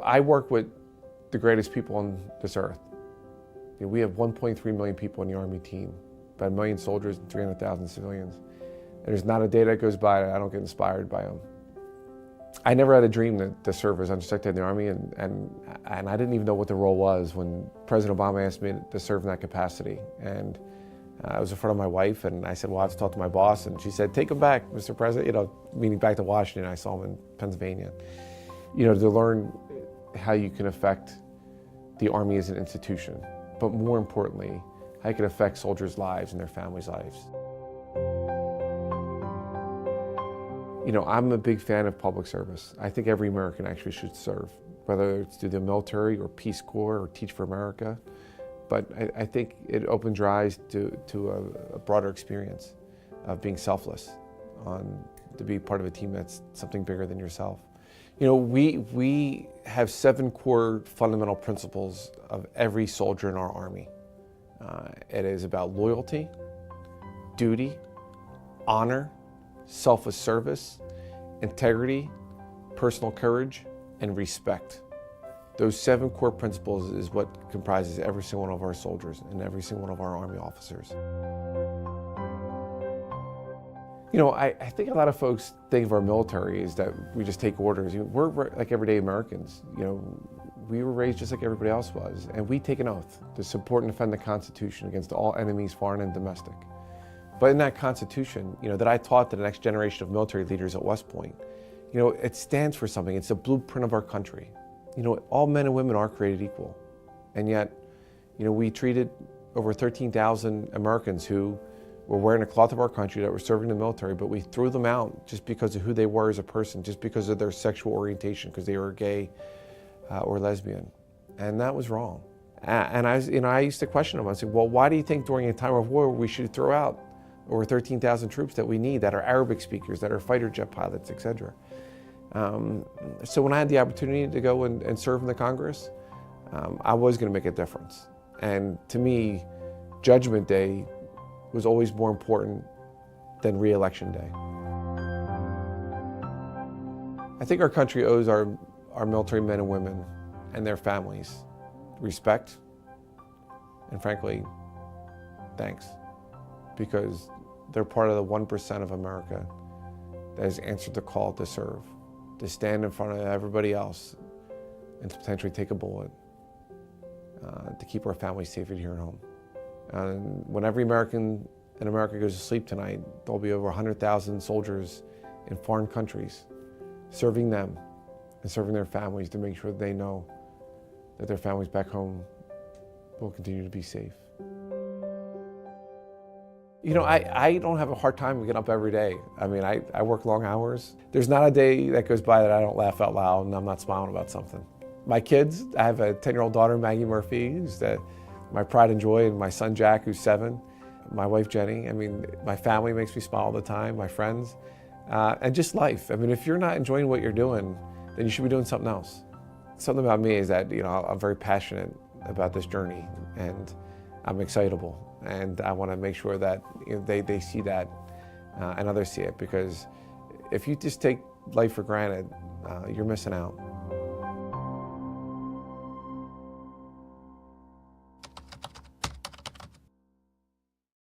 I work with the greatest people on this earth. We have 1.3 million people in the Army team, about 1 million soldiers and 300,000 civilians. And there's not a day that goes by that I don't get inspired by them. I never had a dream to serve as Undersecretary in the Army, and I didn't even know what the role was when President Obama asked me to serve in that capacity. And I was in front of my wife, and I said, well, I have to talk to my boss. And she said, take him back, Mr. President, meaning back to Washington. I saw him in Pennsylvania. To learn how you can affect the Army as an institution, but more importantly, how you can affect soldiers' lives and their families' lives. I'm a big fan of public service. I think every American actually should serve, whether it's through the military or Peace Corps or Teach for America. But I think it opens your eyes to a broader experience of being selfless, to be part of a team that's something bigger than yourself. We have 7 core fundamental principles of every soldier in our Army. It is about loyalty, duty, honor, selfless service, integrity, personal courage, and respect. Those 7 core principles is what comprises every single one of our soldiers and every single one of our Army officers. I think a lot of folks think of our military as that we just take orders. We're like everyday Americans. We were raised just like everybody else was, and we take an oath to support and defend the Constitution against all enemies, foreign and domestic. But in that Constitution, that I taught to the next generation of military leaders at West Point, it stands for something. It's a blueprint of our country. All men and women are created equal. And yet, we treated over 13,000 Americans who were wearing a cloth of our country, that were serving the military, but we threw them out just because of who they were as a person, just because of their sexual orientation, because they were gay or lesbian. And that was wrong. And I used to question them. I said, well, why do you think during a time of war we should throw out over 13,000 troops that we need, that are Arabic speakers, that are fighter jet pilots, etc.? So when I had the opportunity to go and serve in the Congress, I was going to make a difference. And to me, Judgment Day was always more important than re-election day. I think our country owes our military men and women and their families respect and, frankly, thanks, because they're part of the 1% of America that has answered the call to serve, to stand in front of everybody else and to potentially take a bullet to keep our families safe here at home. And when every American in America goes to sleep tonight, there'll be over 100,000 soldiers in foreign countries serving them and serving their families to make sure they know that their families back home will continue to be safe. I don't have a hard time getting up every day. I work long hours. There's not a day that goes by that I don't laugh out loud and I'm not smiling about something. My kids, I have a 10-year-old daughter, Maggie Murphy, who's my pride and joy, and my son, Jack, who's 7, my wife, Jenny. My family makes me smile all the time, my friends, and just life. If you're not enjoying what you're doing, then you should be doing something else. Something about me is that, I'm very passionate about this journey, and I'm excitable, and I want to make sure that they see that and others see it, because if you just take life for granted, you're missing out.